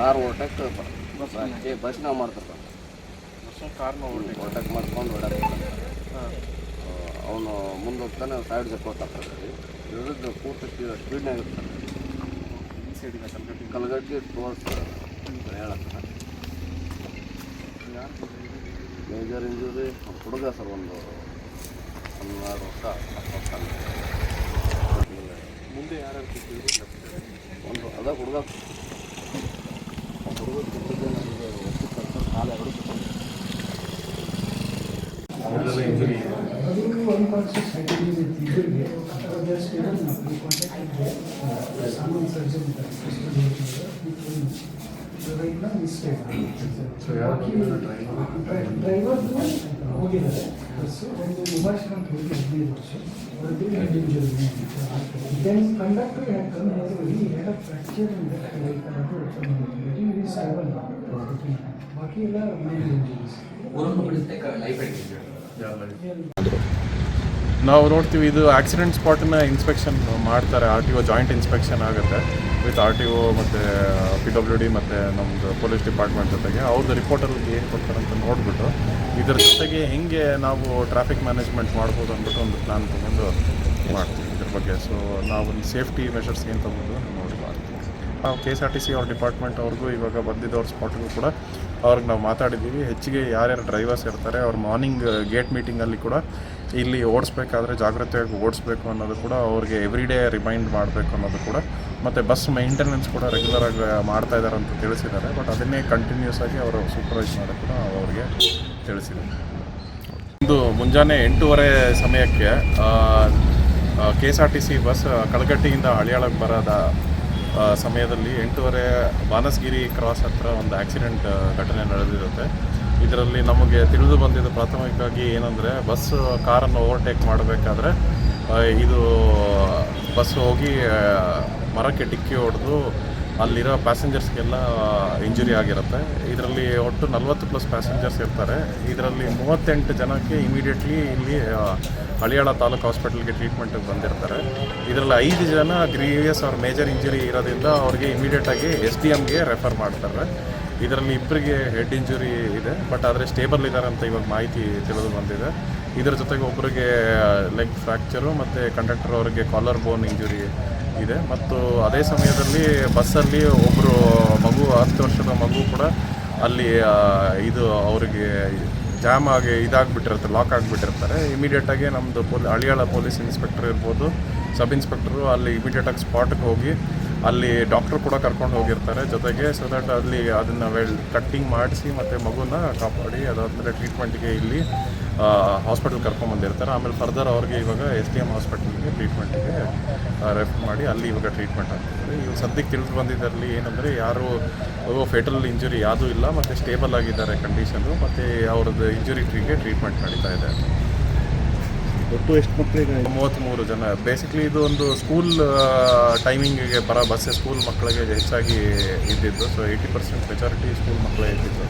Car ಓಟಕ್ಕೆ bus ನಾವು ಮಾಡ್ತಾರೆ ಕಾರ್ನ ಓಟಕ್ಕೆ ಮಾಡ್ಕೊಂಡು ಅವನು ಮುಂದೆ ಹೋಗ್ತಾನೆ ಸೈಡ್ ಜಕ್ಕೋತಾಗ್ತದೆ ಇಳಿದು ಪೂರ್ತಿ ಸ್ಪೀಡ್ನಾಗ ಇರ್ತಾನೆ ಈ ಸೈಡಿಗೆ ಕಲಗಟ್ಟಿ ಟೋಲ್ಸ್ ಹೇಳತ್ತ ಮೇಜರ್ ಇಂಜುರಿ ಹುಡುಗ ಸರ್ ಒಂದು 12 ವರ್ಷ ಮುಂದೆ ಯಾರ್ಯಾರು ಕೂತಿದ್ರು ಒಂದು ಅದ ಹುಡುಗ ಕೂತಿದ್ದೆ ನನಗೆ ಒತ್ತು ಕರ್ಕೊಂಡು ಕಾಲು ಎರಡು ಇಂಜುರಿ ಡ್ರೈವರ್ ಹೋಗಿದ್ದಾರೆ ಬಸ್ಸು ಒಂದು ನಿಭಾಷಣ ಹೋಗಿ 15 ವರ್ಷ ಅವ್ರದ್ದು head injury then conductor head of fracture very stable ಬಾಕಿ ಎಲ್ಲ ನಾವು ನೋಡ್ತೀವಿ ಇದು ಆಕ್ಸಿಡೆಂಟ್ ಸ್ಪಾಟನ್ನ ಇನ್ಸ್ಪೆಕ್ಷನ್ ಮಾಡ್ತಾರೆ. RTO ಜಾಯಿಂಟ್ ಇನ್ಸ್ಪೆಕ್ಷನ್ ಆಗುತ್ತೆ ವಿತ್ RTO ಮತ್ತು PWD ಮತ್ತು ನಮ್ಮದು ಪೊಲೀಸ್ ಡಿಪಾರ್ಟ್ಮೆಂಟ್ ಜೊತೆಗೆ ಅವ್ರದ್ದು ರಿಪೋರ್ಟಲ್ಲಿ ಏನು ಕೊಡ್ತಾರೆ ಅಂತ ನೋಡಿಬಿಟ್ಟು ಇದರ ಜೊತೆಗೆ ಹೆಂಗೆ ನಾವು ಟ್ರಾಫಿಕ್ ಮ್ಯಾನೇಜ್ಮೆಂಟ್ ಮಾಡ್ಬೋದು ಅಂದ್ಬಿಟ್ಟು ಒಂದು ಪ್ಲ್ಯಾನ್ ತೊಗೊಂಡು ಮಾಡ್ತೀವಿ ಇದ್ರ ಬಗ್ಗೆ. ಸೊ ನಾವು ಒಂದು ಸೇಫ್ಟಿ ಮೆಷರ್ಸ್ ಏನು ತೊಗೊಂಡು ನೋಡಿ ಮಾಡ್ತೀವಿ. ನಾವು KSRTC ಅವ್ರ ಡಿಪಾರ್ಟ್ಮೆಂಟ್ ಅವ್ರಿಗೂ ಇವಾಗ ಬಂದಿದ್ದವ್ರ ಸ್ಪಾಟ್ಗೂ ಕೂಡ ಅವ್ರಿಗೆ ನಾವು ಮಾತಾಡಿದ್ದೀವಿ. ಹೆಚ್ಚಿಗೆ ಯಾರ್ಯಾರು ಡ್ರೈವರ್ಸ್ ಇರ್ತಾರೆ ಅವ್ರು ಮಾರ್ನಿಂಗ್ ಗೇಟ್ ಮೀಟಿಂಗಲ್ಲಿ ಕೂಡ ಇಲ್ಲಿ ಓಡಿಸ್ಬೇಕಾದ್ರೆ ಜಾಗ್ರತೆಯಾಗಿ ಓಡಿಸ್ಬೇಕು ಅನ್ನೋದು ಕೂಡ ಅವ್ರಿಗೆ ಎವ್ರಿ ಡೇ ರಿಮೈಂಡ್ ಮಾಡಬೇಕು ಅನ್ನೋದು ಕೂಡ, ಮತ್ತು ಬಸ್ ಮೇಂಟೆನೆನ್ಸ್ ಕೂಡ ರೆಗ್ಯುಲರಾಗಿ ಮಾಡ್ತಾ ಇದ್ದಾರೆ ಅಂತ ತಿಳಿಸಿದ್ದಾರೆ. ಬಟ್ ಅದನ್ನೇ ಕಂಟಿನ್ಯೂಸ್ ಆಗಿ ಅವರು ಸೂಪರ್ವೈಸ್ ಮಾಡೋಕ್ಕೆ ಕೂಡ ಅವ್ರಿಗೆ ತಿಳಿಸಿದ್ದಾರೆ. ಒಂದು ಮುಂಜಾನೆ 8:30 ಸಮಯಕ್ಕೆ KSRTC ಬಸ್ ಕಳಗಟ್ಟಿಯಿಂದ ಹಳಿಯಾಳಕ್ಕೆ ಬರೋದ ಸಮಯದಲ್ಲಿ 8:30 ಬಾನಸಗಿರಿ ಕ್ರಾಸ್ ಹತ್ರ ಒಂದು ಆಕ್ಸಿಡೆಂಟ್ ಘಟನೆ ನಡೆದಿರುತ್ತೆ. ಇದರಲ್ಲಿ ನಮಗೆ ತಿಳಿದು ಬಂದಿದ್ದು ಪ್ರಾಥಮಿಕವಾಗಿ ಏನಂದರೆ ಬಸ್ ಕಾರನ್ನು ಓವರ್ಟೇಕ್ ಮಾಡಬೇಕಾದ್ರೆ ಇದು ಬಸ್ ಹೋಗಿ ಮರಕ್ಕೆ ಡಿಕ್ಕಿ ಹೊಡೆದು ಅಲ್ಲಿರೋ ಪ್ಯಾಸೆಂಜರ್ಸ್ಗೆಲ್ಲ ಇಂಜುರಿ ಆಗಿರುತ್ತೆ. ಇದರಲ್ಲಿ ಒಟ್ಟು 40+ ಪ್ಯಾಸೆಂಜರ್ಸ್ ಇರ್ತಾರೆ. ಇದರಲ್ಲಿ 38 ಜನಕ್ಕೆ ಇಮಿಡಿಯೇಟ್ಲಿ ಇಲ್ಲಿ ಹಳಿಯಾಳ ತಾಲೂಕು ಹಾಸ್ಪಿಟಲ್ಗೆ ಟ್ರೀಟ್ಮೆಂಟಿಗೆ ಬಂದಿರ್ತಾರೆ. ಇದರಲ್ಲಿ 5 ಜನ ಗ್ರೀವಿಯಸ್ ಅವ್ರ ಮೇಜರ್ ಇಂಜುರಿ ಇರೋದ್ರಿಂದ ಅವ್ರಿಗೆ ಇಮಿಡಿಯೇಟಾಗಿ SDMಗೆ ರೆಫರ್ ಮಾಡ್ತಾರೆ. ಇದರಲ್ಲಿ 2ರಿಗೆ ಹೆಡ್ ಇಂಜುರಿ ಇದೆ, ಬಟ್ ಆದರೆ ಸ್ಟೇಬಲ್ ಇದ್ದಾರೆ ಅಂತ ಇವಾಗ ಮಾಹಿತಿ ತಿಳಿದು ಬಂದಿದೆ. ಇದರ ಜೊತೆಗೆ ಒಬ್ಬರಿಗೆ ಲೆಗ್ ಫ್ರ್ಯಾಕ್ಚರು ಮತ್ತು ಕಂಡಕ್ಟರ್ ಅವರಿಗೆ ಕಾಲರ್ ಬೋನ್ ಇಂಜುರಿ ಇದೆ. ಮತ್ತು ಅದೇ ಸಮಯದಲ್ಲಿ ಬಸ್ಸಲ್ಲಿ ಒಬ್ಬರು ಮಗು 10 ವರ್ಷದ ಮಗು ಕೂಡ ಅಲ್ಲಿ ಇದು ಅವರಿಗೆ ಜಾಮ್ ಆಗಿ ಇದಾಗಿಬಿಟ್ಟಿರುತ್ತೆ, ಲಾಕ್ ಆಗಿಬಿಟ್ಟಿರ್ತಾರೆ. ಇಮಿಡಿಯೇಟಾಗಿ ನಮ್ಮದು ಹಳಿಯಾಳ ಪೊಲೀಸ್ ಇನ್ಸ್ಪೆಕ್ಟರ್ ಇರ್ಬೋದು, ಸಬ್ ಇನ್ಸ್ಪೆಕ್ಟರು ಅಲ್ಲಿ ಇಮಿಡಿಯೇಟಾಗಿ ಸ್ಪಾಟ್ಗೆ ಹೋಗಿ ಅಲ್ಲಿ ಡಾಕ್ಟ್ರು ಕೂಡ ಕರ್ಕೊಂಡು ಹೋಗಿರ್ತಾರೆ ಜೊತೆಗೆ. ಸೊ ದಟ್ ಅಲ್ಲಿ ಅದನ್ನು ಕಟ್ಟಿಂಗ್ ಮಾಡಿಸಿ ಮತ್ತು ಮಗುನ ಕಾಪಾಡಿ ಅದಾದಮೇಲೆ ಟ್ರೀಟ್ಮೆಂಟ್ಗೆ ಇಲ್ಲಿ ಹಾಸ್ಪಿಟಲ್ ಕರ್ಕೊಂಬಂದಿರ್ತಾರೆ. ಆಮೇಲೆ ಫರ್ದರ್ ಅವ್ರಿಗೆ ಇವಾಗ SDM ಹಾಸ್ಪಿಟಲ್ಗೆ ಟ್ರೀಟ್ಮೆಂಟಿಗೆ ರೆಫರ್ ಮಾಡಿ ಅಲ್ಲಿ ಇವಾಗ ಟ್ರೀಟ್ಮೆಂಟ್ ಆಗ್ತಿದ್ದಾರೆ. ಇವಾಗ ಸದ್ಯಕ್ಕೆ ತಿಳಿದು ಬಂದಿದ್ದರಲ್ಲಿ ಏನಂದರೆ ಯಾರು ಫೇಟಲ್ ಇಂಜುರಿ ಯಾವುದೂ ಇಲ್ಲ ಮತ್ತು ಸ್ಟೇಬಲ್ ಆಗಿದ್ದಾರೆ ಕಂಡೀಷನು, ಮತ್ತು ಅವ್ರದ್ದು ಇಂಜುರಿ ಟ್ರೀಟ್ಮೆಂಟ್ ನಡೀತಾ ಇದೆ. ಒಟ್ಟು ಎಷ್ಟು ಮಕ್ಕಳಿಗೆ? 33 ಜನ. ಬೇಸಿಕ್ಲಿ ಇದು ಒಂದು ಸ್ಕೂಲ್ ಟೈಮಿಂಗಿಗೆ ಬರೋ ಬಸ್ಸೇ ಸ್ಕೂಲ್ ಮಕ್ಕಳಿಗೆ ಹೆಚ್ಚಾಗಿ ಇದ್ದಿದ್ದು. ಸೊ 80% ಮೆಜಾರಿಟಿ ಸ್ಕೂಲ್ ಮಕ್ಕಳೇ ಇದ್ದಿದ್ದು.